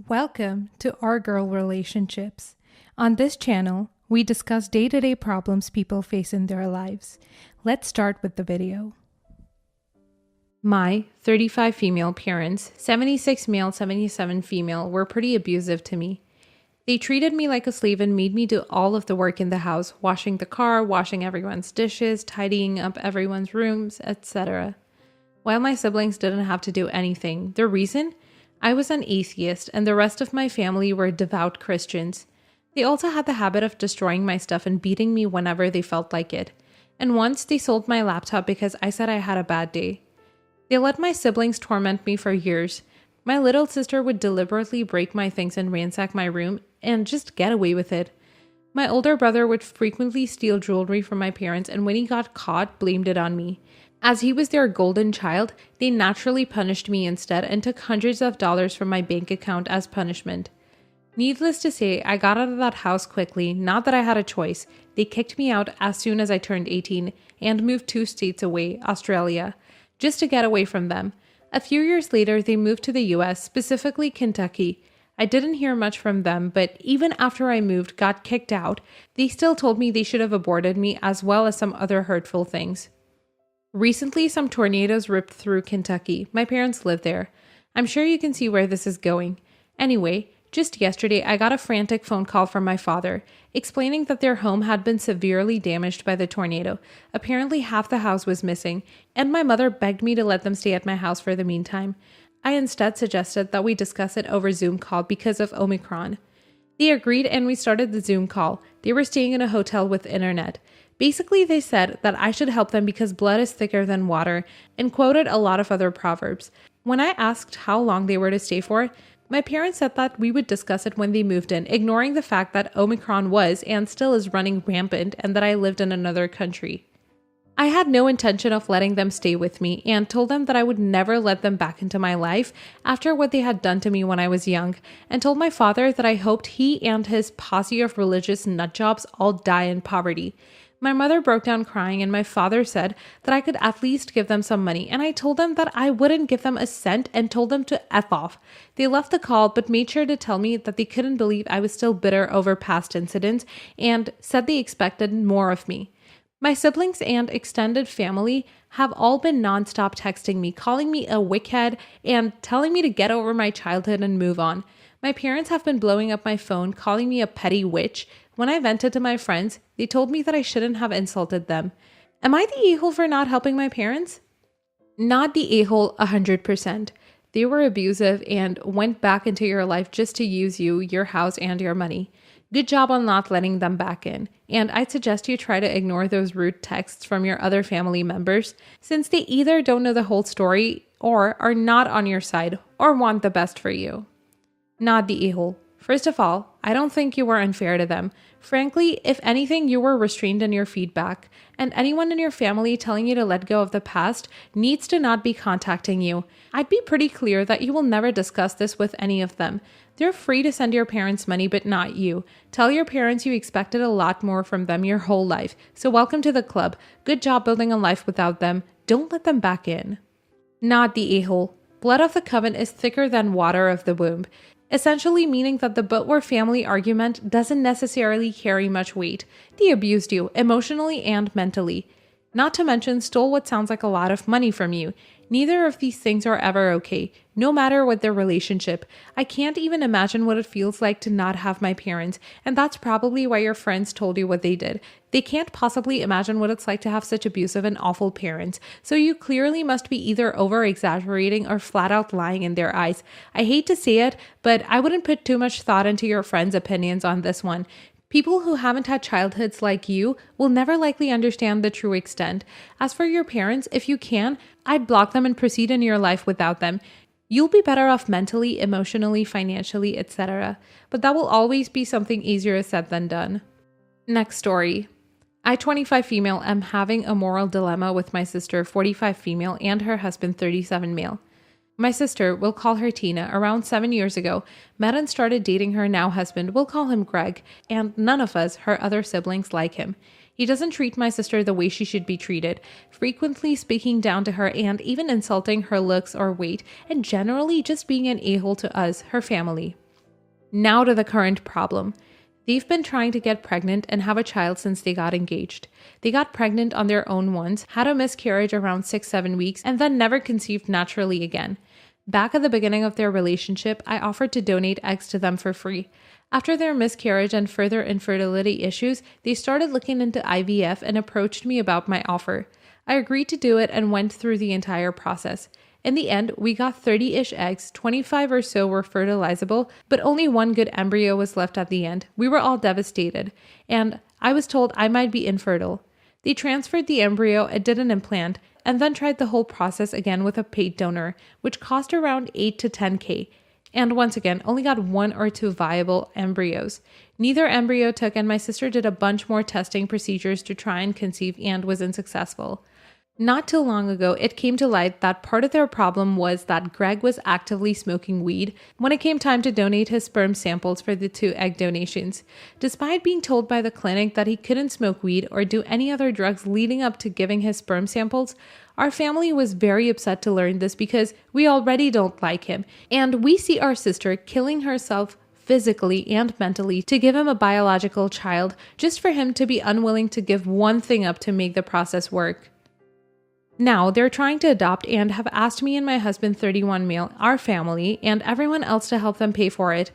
Welcome to Our Girl Relationships. On this channel, we discuss day-to-day problems people face in their lives. Let's start with the video. My 35 female parents, 76 male, 77 female, were pretty abusive to me. They treated me like a slave and made me do all of the work in the house, washing the car, washing everyone's dishes, tidying up everyone's rooms, etc. While my siblings didn't have to do anything. The reason? I was an atheist and the rest of my family were devout Christians. They also had the habit of destroying my stuff and beating me whenever they felt like it. And once they sold my laptop because I said I had a bad day. They let my siblings torment me for years. My little sister would deliberately break my things and ransack my room and just get away with it. My older brother would frequently steal jewelry from my parents and when he got caught, blamed it on me. As he was their golden child, they naturally punished me instead and took hundreds of dollars from my bank account as punishment. Needless to say, I got out of that house quickly, not that I had a choice. They kicked me out as soon as I turned 18 and moved 2 states away, Australia, just to get away from them. A few years later, they moved to the US, specifically Kentucky. I didn't hear much from them, but even after I moved, got kicked out, they still told me they should have aborted me as well as some other hurtful things. Recently, some tornadoes ripped through Kentucky. My parents live there. I'm sure you can see where this is going. Anyway, just yesterday, I got a frantic phone call from my father, explaining that their home had been severely damaged by the tornado. Apparently, half the house was missing, and my mother begged me to let them stay at my house for the meantime. I instead suggested that we discuss it over Zoom call because of Omicron. They agreed and we started the Zoom call. They were staying in a hotel with internet. Basically, they said that I should help them because blood is thicker than water and quoted a lot of other proverbs. When I asked how long they were to stay for, my parents said that we would discuss it when they moved in, ignoring the fact that Omicron was and still is running rampant and that I lived in another country. I had no intention of letting them stay with me and told them that I would never let them back into my life after what they had done to me when I was young, and told my father that I hoped he and his posse of religious nutjobs all die in poverty. My mother broke down crying and my father said that I could at least give them some money, and I told them that I wouldn't give them a cent and told them to F off. They left the call but made sure to tell me that they couldn't believe I was still bitter over past incidents and said they expected more of me. My siblings and extended family have all been nonstop texting me, calling me a wickhead, and telling me to get over my childhood and move on. My parents have been blowing up my phone, calling me a petty witch. When I vented to my friends, they told me that I shouldn't have insulted them. Am I the a-hole for not helping my parents? Not the a-hole 100%. They were abusive and went back into your life just to use you, your house, and your money. Good job on not letting them back in. And I'd suggest you try to ignore those rude texts from your other family members, since they either don't know the whole story or are not on your side or want the best for you. Not the a-hole. First of all, I don't think you were unfair to them. Frankly, if anything, you were restrained in your feedback, and anyone in your family telling you to let go of the past needs to not be contacting you. I'd be pretty clear that you will never discuss this with any of them. They're free to send your parents money, but not you. Tell your parents you expected a lot more from them your whole life, so welcome to the club. Good job building a life without them. Don't let them back in. Not the a-hole. Blood of the coven is thicker than water of the womb. Essentially meaning that the but we're family argument doesn't necessarily carry much weight. They abused you, emotionally and mentally. Not to mention stole what sounds like a lot of money from you. Neither of these things are ever okay, no matter what their relationship. I can't even imagine what it feels like to not have my parents, and that's probably why your friends told you what they did. They can't possibly imagine what it's like to have such abusive and awful parents, so you clearly must be either over-exaggerating or flat out lying in their eyes. I hate to say it, but I wouldn't put too much thought into your friends' opinions on this one. People who haven't had childhoods like you will never likely understand the true extent. As for your parents, if you can, I'd block them and proceed in your life without them. You'll be better off mentally, emotionally, financially, etc. But that will always be something easier said than done. Next story. I, 25 female, am having a moral dilemma with my sister, 45 female, and her husband, 37 male. My sister, we'll call her Tina, around 7 years ago, met and started dating her now husband, we'll call him Greg, and none of us, her other siblings, like him. He doesn't treat my sister the way she should be treated, frequently speaking down to her and even insulting her looks or weight, and generally just being an a-hole to us, her family. Now to the current problem. They've been trying to get pregnant and have a child since they got engaged. They got pregnant on their own once, had a miscarriage around 6-7 weeks, and then never conceived naturally again. Back at the beginning of their relationship, I offered to donate eggs to them for free. After their miscarriage and further infertility issues, they started looking into IVF and approached me about my offer. I agreed to do it and went through the entire process. In the end, we got 30-ish eggs, 25 or so were fertilizable, but only one good embryo was left at the end. We were all devastated, and I was told I might be infertile. They transferred the embryo and did an implant, and then tried the whole process again with a paid donor, which cost around $8 to $10K. And once again, only got 1 or 2 viable embryos. Neither embryo took, and my sister did a bunch more testing procedures to try and conceive and was unsuccessful. Not too long ago, it came to light that part of their problem was that Greg was actively smoking weed when it came time to donate his sperm samples for the 2 egg donations. Despite being told by the clinic that he couldn't smoke weed or do any other drugs leading up to giving his sperm samples, our family was very upset to learn this because we already don't like him, and we see our sister killing herself physically and mentally to give him a biological child just for him to be unwilling to give one thing up to make the process work. Now, they're trying to adopt and have asked me and my husband, 31 male, our family, and everyone else to help them pay for it.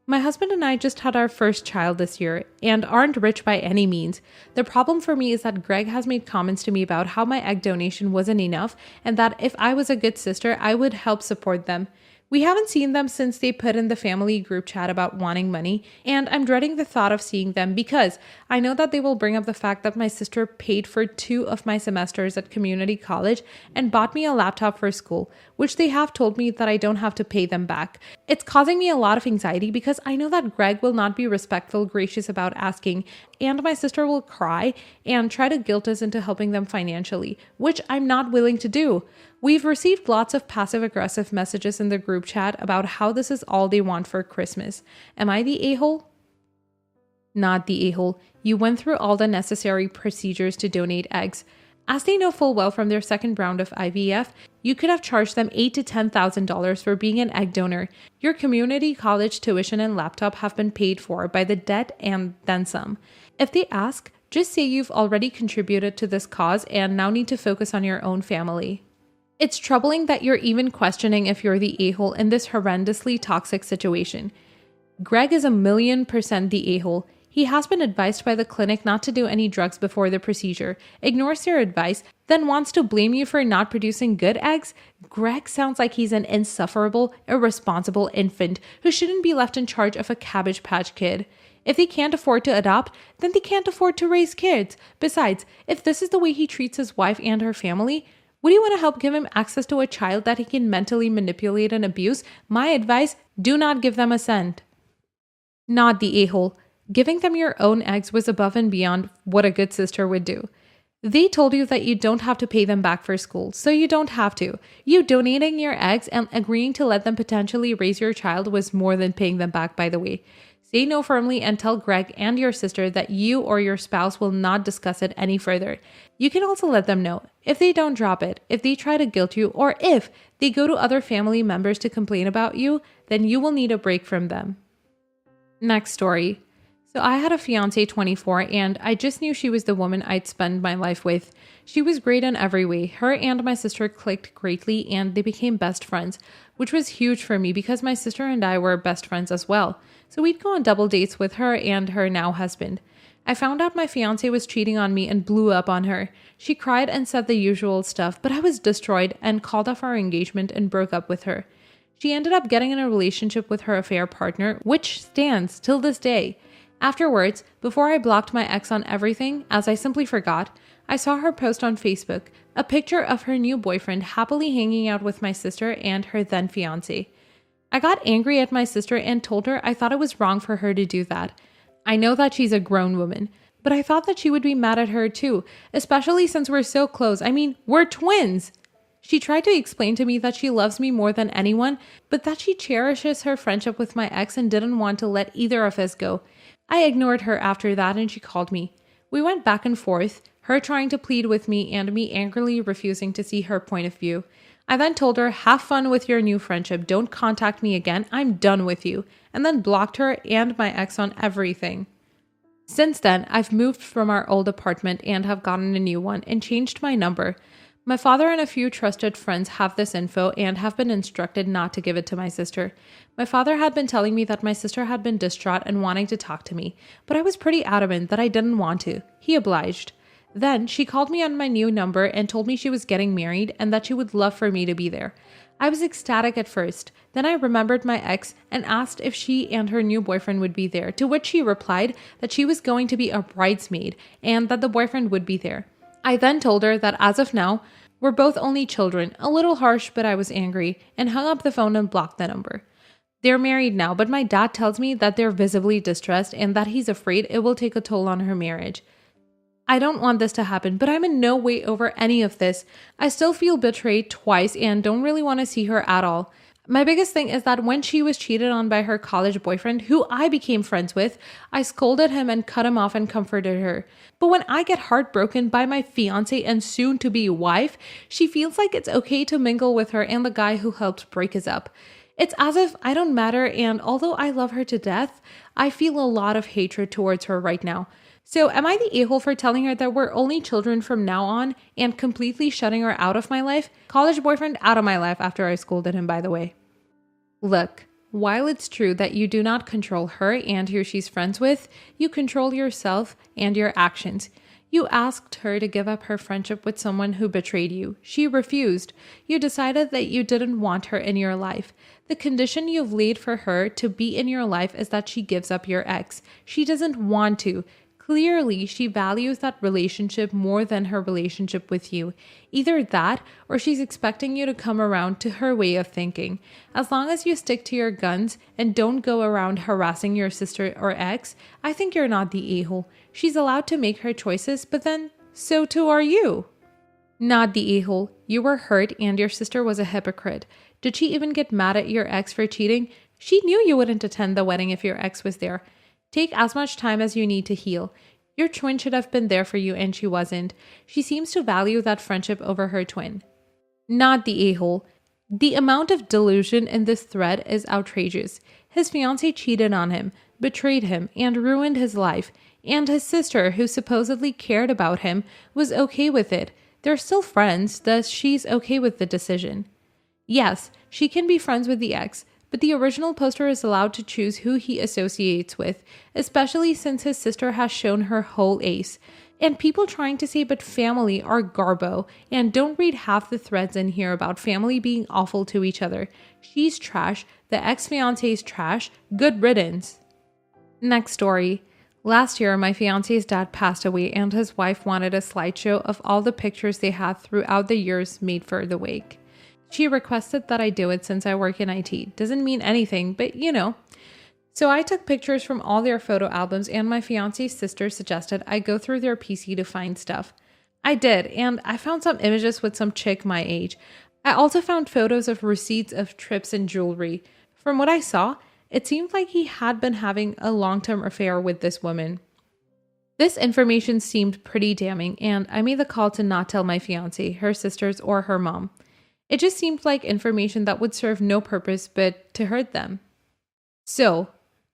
My husband and I just had our first child this year and aren't rich by any means. The problem for me is that Greg has made comments to me about how my egg donation wasn't enough and that if I was a good sister, I would help support them. We haven't seen them since they put in the family group chat about wanting money, and I'm dreading the thought of seeing them because I know that they will bring up the fact that my sister paid for 2 of my semesters at community college and bought me a laptop for school, which they have told me that I don't have to pay them back. It's causing me a lot of anxiety because I know that Greg will not be respectful, gracious about asking, and my sister will cry and try to guilt us into helping them financially, which I'm not willing to do. We've received lots of passive-aggressive messages in the group chat about how this is all they want for Christmas. Am I the a-hole? Not the a-hole. You went through all the necessary procedures to donate eggs. As they know full well from their second round of IVF, you could have charged them $8,000 to $10,000 for being an egg donor. Your community college tuition and laptop have been paid for by the debt and then some. If they ask, just say you've already contributed to this cause and now need to focus on your own family. It's troubling that you're even questioning if you're the a-hole in this horrendously toxic situation. Greg is 1,000,000% the a-hole. He has been advised by the clinic not to do any drugs before the procedure, ignores their advice, then wants to blame you for not producing good eggs. Greg sounds like he's an insufferable, irresponsible infant who shouldn't be left in charge of a Cabbage Patch Kid. If they can't afford to adopt, then they can't afford to raise kids. Besides, if this is the way he treats his wife and her family, would you want to help give him access to a child that he can mentally manipulate and abuse? My advice, do not give them a cent. Not the a-hole. Giving them your own eggs was above and beyond what a good sister would do. They told you that you don't have to pay them back for school, so you don't have to. You donating your eggs and agreeing to let them potentially raise your child was more than paying them back, by the way. Say no firmly and tell Greg and your sister that you or your spouse will not discuss it any further. You can also let them know if they don't drop it, if they try to guilt you, or if they go to other family members to complain about you, then you will need a break from them. Next story. So I had a fiance, 24, and I just knew she was the woman I'd spend my life with. She was great in every way. Her and my sister clicked greatly and they became best friends, which was huge for me because my sister and I were best friends as well. So we'd go on double dates with her and her now husband. I found out my fiance was cheating on me and blew up on her. She cried and said the usual stuff, but I was destroyed and called off our engagement and broke up with her. She ended up getting in a relationship with her affair partner, which stands till this day. Afterwards, before I blocked my ex on everything, as I simply forgot, I saw her post on Facebook a picture of her new boyfriend happily hanging out with my sister and her then fiance. I got angry at my sister and told her I thought it was wrong for her to do that. I know that she's a grown woman, but I thought that she would be mad at her too, especially since we're so close. I mean, we're twins. She tried to explain to me that she loves me more than anyone, but that she cherishes her friendship with my ex and didn't want to let either of us go. I ignored her after that and she called me. We went back and forth, her trying to plead with me and me angrily refusing to see her point of view. I then told her, have fun with your new friendship. Don't contact me again. I'm done with you. And then blocked her and my ex on everything. Since then, I've moved from our old apartment and have gotten a new one and changed my number. My father and a few trusted friends have this info and have been instructed not to give it to my sister. My father had been telling me that my sister had been distraught and wanting to talk to me, but I was pretty adamant that I didn't want to. He obliged. Then she called me on my new number and told me she was getting married and that she would love for me to be there. I was ecstatic at first. Then I remembered my ex and asked if she and her new boyfriend would be there, to which she replied that she was going to be a bridesmaid and that the boyfriend would be there. I then told her that as of now, we're both only children, a little harsh, but I was angry, and hung up the phone and blocked the number. They're married now, but my dad tells me that they're visibly distressed and that he's afraid it will take a toll on her marriage. I don't want this to happen, but I'm in no way over any of this. I still feel betrayed twice and don't really want to see her at all. My biggest thing is that when she was cheated on by her college boyfriend, who I became friends with, I scolded him and cut him off and comforted her. But when I get heartbroken by my fiance and soon-to-be wife, she feels like it's okay to mingle with her and the guy who helped break us up. It's as if I don't matter, and although I love her to death, I feel a lot of hatred towards her right now. So am I the a-hole for telling her that we're only children from now on and completely shutting her out of my life? College boyfriend out of my life after I scolded him, by the way. Look, while it's true that you do not control her and who she's friends with, you control yourself and your actions. You asked her to give up her friendship with someone who betrayed you. She refused. You decided that you didn't want her in your life. The condition you've laid for her to be in your life is that she gives up your ex. She doesn't want to. Clearly, she values that relationship more than her relationship with you. Either that, or she's expecting you to come around to her way of thinking. As long as you stick to your guns and don't go around harassing your sister or ex, I think you're not the a-hole. She's allowed to make her choices, but then, so too are you. Not the a-hole. You were hurt and your sister was a hypocrite. Did she even get mad at your ex for cheating? She knew you wouldn't attend the wedding if your ex was there. Take as much time as you need to heal. Your twin should have been there for you and she wasn't. She seems to value that friendship over her twin. Not the a-hole. The amount of delusion in this thread is outrageous. His fiancée cheated on him, betrayed him, and ruined his life. And his sister, who supposedly cared about him, was okay with it. They're still friends, thus she's okay with the decision. Yes, she can be friends with the ex, but the original poster is allowed to choose who he associates with, especially since his sister has shown her whole ace. And people trying to say but family are garbo, and don't read half the threads in here about family being awful to each other. She's trash, the ex-fiance's trash, good riddance. Next story. Last year, my fiance's dad passed away and his wife wanted a slideshow of all the pictures they had throughout the years made for the wake. She requested that I do it since I work in IT. Doesn't mean anything, but you know. So I took pictures from all their photo albums and my fiance's sister suggested I go through their PC to find stuff. I did, and I found some images with some chick my age. I also found photos of receipts of trips and jewelry. From what I saw, it seemed like he had been having a long-term affair with this woman. This information seemed pretty damning, and I made the call to not tell my fiance, her sisters, or her mom. It just seemed like information that would serve no purpose but to hurt them. So,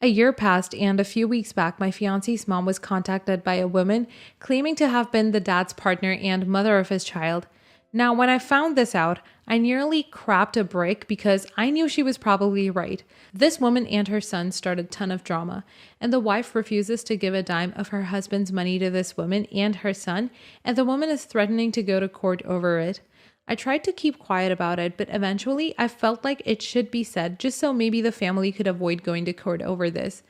a year passed and a few weeks back, my fiance's mom was contacted by a woman claiming to have been the dad's partner and mother of his child. Now, when I found this out, I nearly crapped a brick because I knew she was probably right. This woman and her son started a ton of drama, and the wife refuses to give a dime of her husband's money to this woman and her son, and the woman is threatening to go to court over it. I tried to keep quiet about it, but eventually I felt like it should be said just so maybe the family could avoid going to court over this.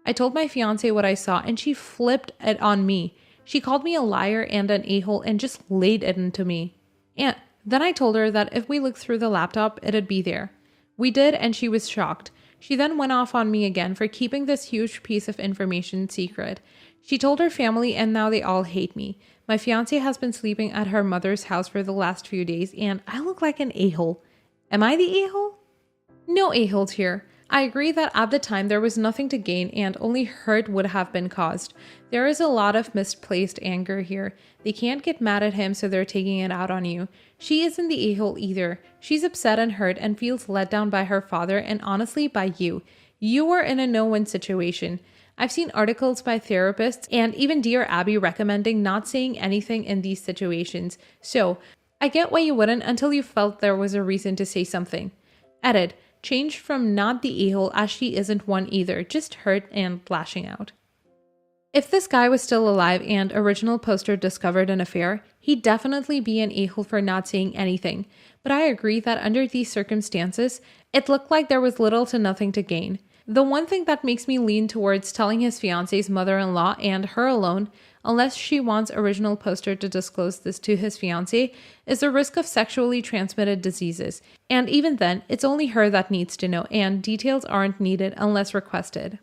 I told my fiance what I saw and she flipped it on me. She called me a liar and an a-hole and just laid it into me. And then I told her that if we looked through the laptop, it'd be there. We did and she was shocked. She then went off on me again for keeping this huge piece of information secret. She told her family and now they all hate me. My fiance has been sleeping at her mother's house for the last few days and I look like an a-hole. Am I the a-hole? No a-holes here. I agree that at the time there was nothing to gain and only hurt would have been caused. There is a lot of misplaced anger here. They can't get mad at him, so they're taking it out on you. She isn't the a-hole either. She's upset and hurt and feels let down by her father and honestly by you. You were in a no-win situation. I've seen articles by therapists and even Dear Abby recommending not saying anything in these situations. So, I get why you wouldn't until you felt there was a reason to say something. Edit. Changed from not the a-hole as she isn't one either, just hurt and lashing out. If this guy was still alive and original poster discovered an affair, he'd definitely be an a-hole for not saying anything. But I agree that under these circumstances, it looked like there was little to nothing to gain. The one thing that makes me lean towards telling his fiance's mother-in-law and her alone, unless she wants original poster to disclose this to his fiance, is the risk of sexually transmitted diseases. And even then, it's only her that needs to know, and details aren't needed unless requested.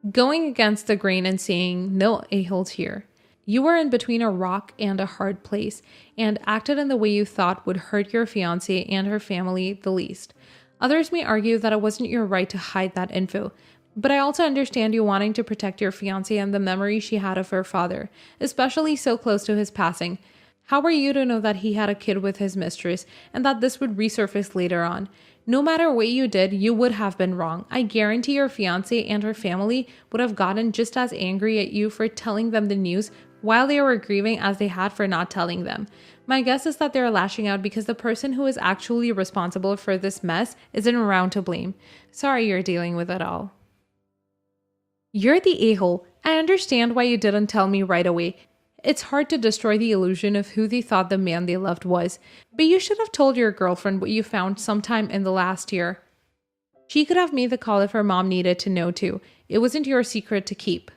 Going against the grain and saying, no a-holes here. You were in between a rock and a hard place, and acted in the way you thought would hurt your fiance and her family the least. Others may argue that it wasn't your right to hide that info, but I also understand you wanting to protect your fiancée and the memory she had of her father, especially so close to his passing. How were you to know that he had a kid with his mistress and that this would resurface later on? No matter what you did, you would have been wrong. I guarantee your fiancée and her family would have gotten just as angry at you for telling them the news while they were grieving as they had for not telling them. My guess is that they're lashing out because the person who is actually responsible for this mess isn't around to blame. Sorry you're dealing with it all. You're the a-hole. I understand why you didn't tell me right away. It's hard to destroy the illusion of who they thought the man they loved was, but you should have told your girlfriend what you found sometime in the last year. She could have made the call if her mom needed to know too. It wasn't your secret to keep.